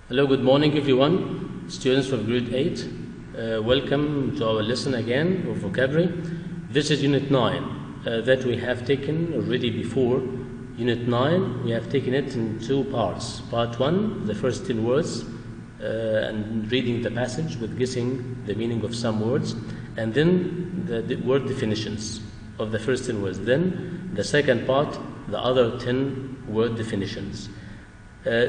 Hello, good morning everyone, students of grade 8. Welcome to our lesson again of vocabulary. This is Unit 9 that we have taken already before. Unit 9, we have taken it in two parts. Part 1, the first 10 words and reading the passage with guessing the meaning of some words, and then the word definitions of the first 10 words. Then the second part, the other 10 word definitions.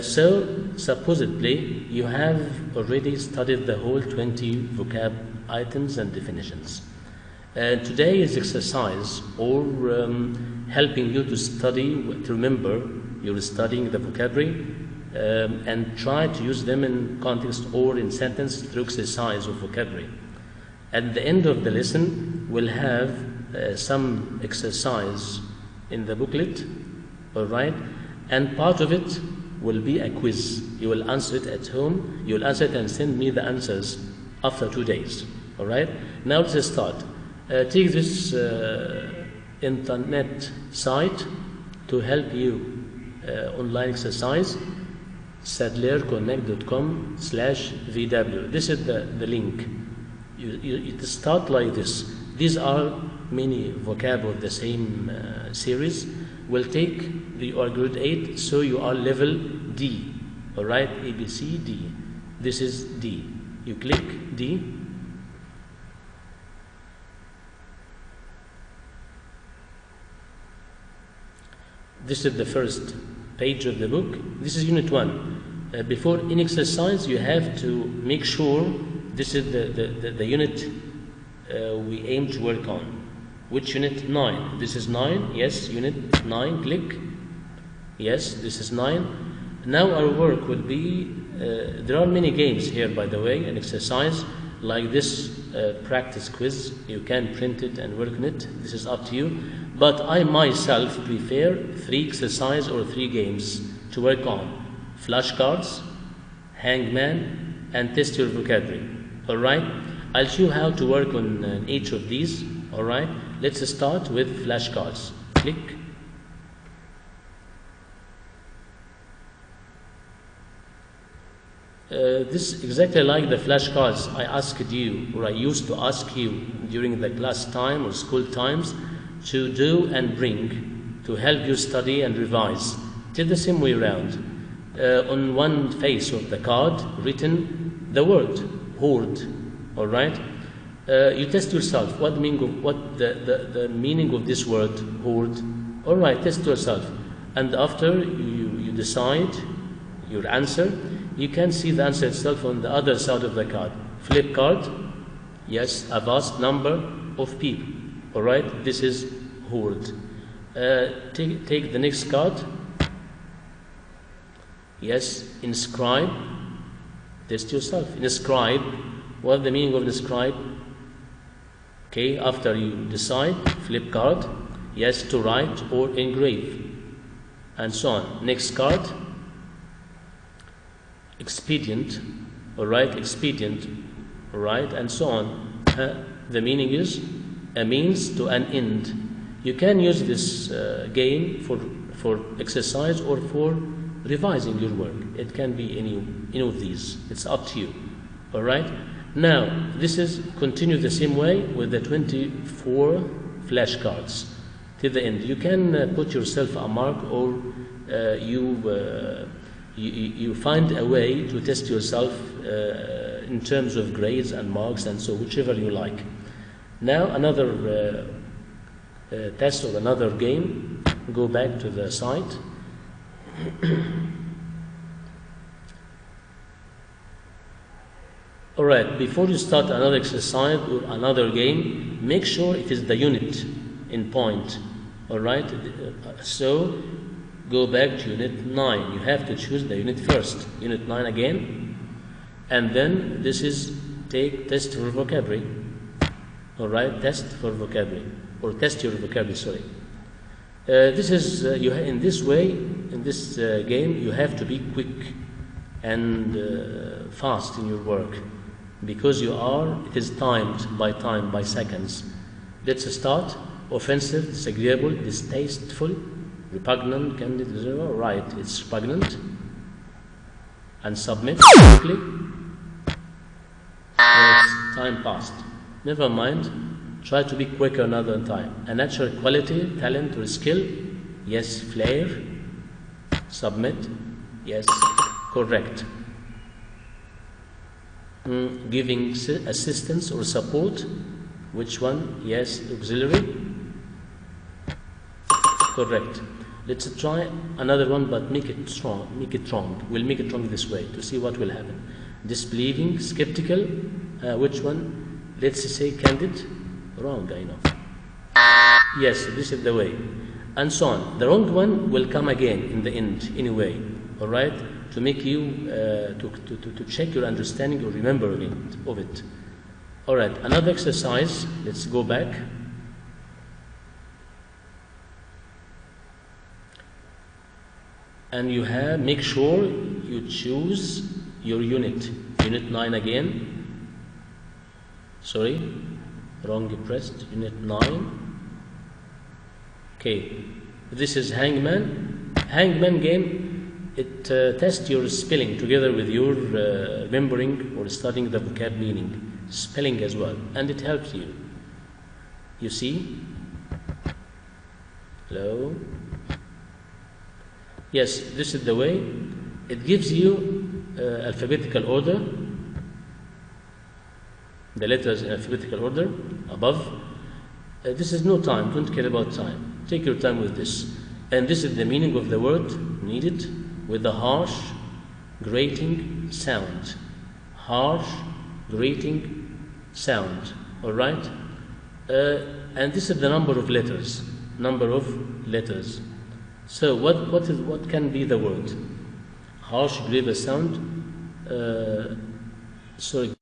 So supposedly you have already studied the whole 20 vocab items and definitions. Today is exercise or helping you to study, to remember you're studying the vocabulary and try to use them in context or in sentence through exercise of vocabulary. At the end of the lesson, we'll have some exercise in the booklet, all right? And part of it will be a quiz. You will answer it at home. You will answer it and send me the answers after 2 days. All right? Now let's start. Take this internet site to help you online exercise, sadlerconnect.com/VW. This is the link. You start like this. These are many vocab of the same series. We'll take your grade 8, so you are level D. All right, A, B, C, D. This is D. You click D. This is the first page of the book. This is Unit 1. Before any exercise, you have to make sure this is the unit we aim to work on. Which unit? 9. This is 9. Yes, unit 9. Click. Yes, this is 9. Now our work will be, there are many games here, by the way, an exercise like this practice quiz. You can print it and work on it. This is up to you. But I myself prefer 3 exercises or 3 games to work on. Flashcards, hangman, and test your vocabulary. All right? I'll show you how to work on each of these. All right? Let's start with flashcards. Click. This is exactly like the flashcards I asked you, or I used to ask you during the class time or school times to do and bring to help you study and revise. It is the same way around. On one face of the card, written the word hoard. All right? You test yourself. What the meaning of this word hoard? All right, test yourself. And after you decide your answer, you can see the answer itself on the other side of the card. Flip card. Yes, a vast number of people. All right, this is hoard. Take the next card. Yes, inscribe. Test yourself. Inscribe. What the meaning of inscribe? Okay, after you decide, flip card. Yes, to write or engrave, and so on. Next card. Expedient. All right, expedient. All right, and so on. The meaning is a means to an end. You can use this game for exercise or for revising your work. It can be any of these. It's up to you. All right. Now, this is continue the same way with the 24 flashcards till the end. You can put yourself a mark, or you find a way to test yourself in terms of grades and marks, and so whichever you like. Now, another test or another game. Go back to the site. All right, before you start another exercise or another game, make sure it is the unit in point. All right, so go back to Unit 9. You have to choose the unit first. Unit 9 again. And then this is take test for vocabulary. All right, test for vocabulary. Or test your vocabulary, sorry. This is, in this way, in this game, you have to be quick and fast in your work. Because it is timed by time, by seconds. Let's start. Offensive, disagreeable, distasteful, repugnant, candid, right, it's repugnant. and submit quickly. Yes, time passed. Never mind. Try to be quicker another time. A natural quality, talent, or skill. Yes, flair. Submit. Yes, correct. Giving assistance or support. Which one? Yes, auxiliary. Correct. Let's try another one, but make it strong. Make it wrong. We'll make it wrong this way to see what will happen. Disbelieving, skeptical. Which one? Let's say candid. Wrong, I know. Yes, this is the way. And so on. The wrong one will come again in the end anyway. All right? To make you, to check your understanding or remembering of it. All right, another exercise. Let's go back. And you have, make sure you choose your unit. Unit 9 again. Sorry, wrong pressed. Unit 9. Okay, this is Hangman. Hangman game, it tests your spelling together with your remembering or studying the vocab meaning. Spelling as well, and it helps you. You see? Hello? Yes, this is the way. It gives you alphabetical order, the letters in alphabetical order above. This is no time, don't care about time. Take your time with this. And this is the meaning of the word needed with the harsh, grating sound. Harsh, grating sound. All right? And this is the number of letters. Number of letters. So what can be the word? Harsh, grievous sound. Sorry.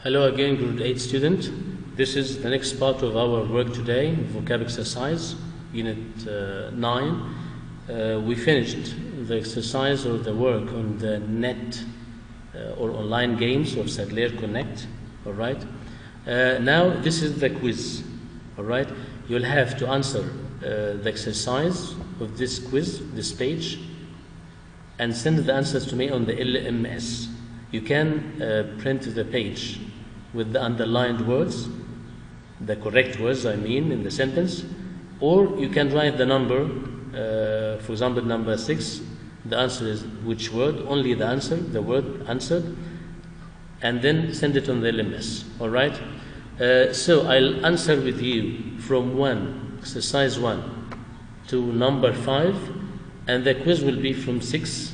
Hello again, grade 8 student. This is the next part of our work today, vocab exercise, unit 9. We finished the exercise or the work on the net or online games of Sadler Connect. All right. Now this is the quiz. All right. You'll have to answer the exercise of this quiz, this page, and send the answers to me on the LMS. You can print the page with the underlined words, the correct words, I mean, in the sentence, or you can write the number. For example, number 6. The answer is which word? Only the answer, the word answered, and then send it on the LMS. All right. So I'll answer with you from exercise 1 to number 5, and the quiz will be from 6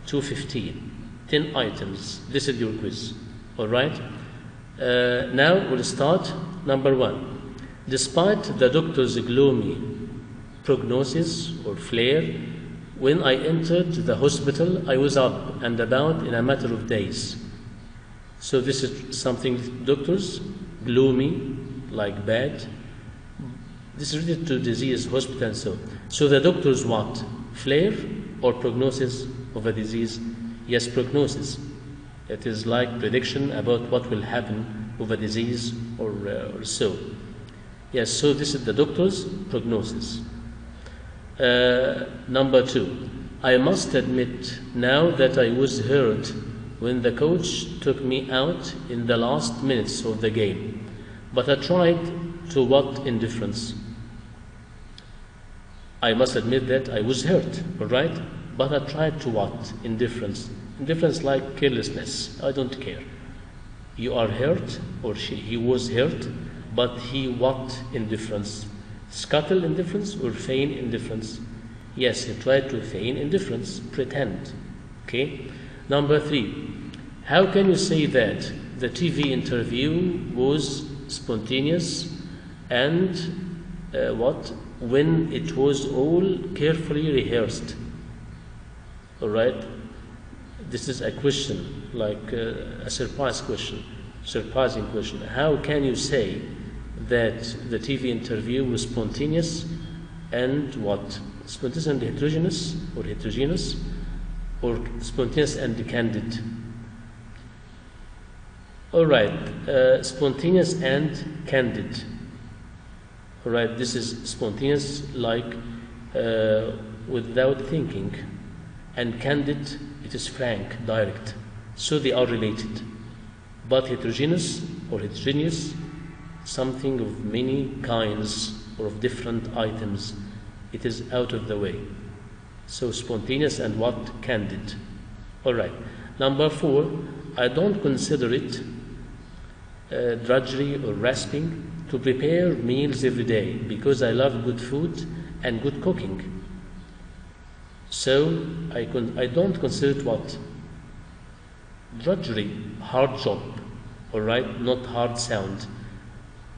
to 15. 10 items. This is your quiz. All right. Now we'll start. Number 1. Despite the doctor's gloomy prognosis or flare, when I entered the hospital, I was up and about in a matter of days. So this is something doctors, gloomy, like bad. This is related to disease, hospital, and so. So the doctor's what? Flare or prognosis of a disease? Yes, prognosis. It is like prediction about what will happen of a disease or so. Yes, so this is the doctor's prognosis. Number 2. I must admit now that I was hurt when the coach took me out in the last minutes of the game. But I tried to what indifference? I must admit that I was hurt, all right? But I tried to what? Indifference. Indifference like carelessness. I don't care. You are hurt, or he was hurt, but he what indifference? Scuttle indifference or feign indifference? Yes, he tried to feign indifference, pretend. Okay? Number 3. How can you say that the TV interview was spontaneous and what? When it was all carefully rehearsed. All right? This is a question, like a surprising question. How can you say that the TV interview was spontaneous and what? Spontaneous and heterogeneous, or spontaneous and candid? All right, spontaneous and candid. All right, this is spontaneous, like without thinking, and candid, it is frank, direct. So they are related. But heterogeneous or heterogeneous, something of many kinds or of different items, it is out of the way. So spontaneous and what? Candid. All right. Number 4, I don't consider it drudgery or rasping to prepare meals every day because I love good food and good cooking. So I don't consider it what? Drudgery, hard job. All right, not hard sound.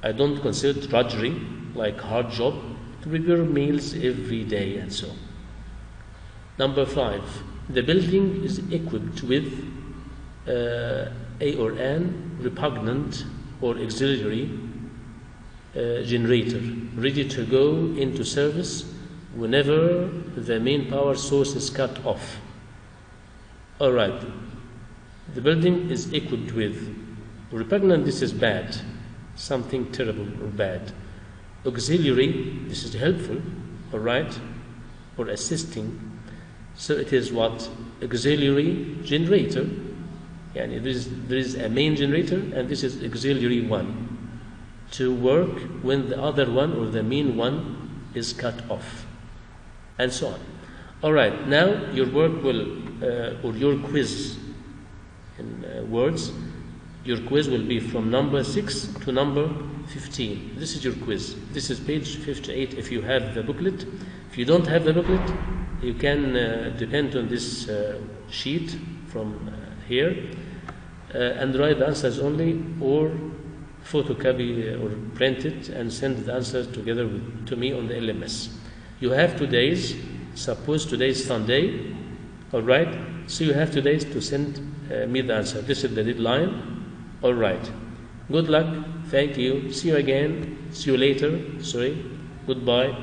I don't consider it drudgery, like hard job, to prepare meals every day and so on. Number 5, the building is equipped with a or an repugnant or auxiliary generator, ready to go into service whenever the main power source is cut off. All right, the building is equipped with repugnant, this is bad, something terrible or bad. Auxiliary, this is helpful, all right, or assisting. So it is what? Auxiliary generator. Yani there is a main generator and this is auxiliary one to work when the other one or the main one is cut off, and so on. All right, now your work will, or your quiz in words, your quiz will be from number 6 to number 15. This is your quiz. This is page 58 if you have the booklet. If you don't have the booklet, you can depend on this sheet from here and write the answers only, or photocopy or print it and send the answers together to me on the LMS. You have 2 days. Suppose today is Sunday, all right? So you have 2 days to send me the answer. This is the deadline. All right. Good luck. Thank you. See you again. See you later. Sorry. Goodbye.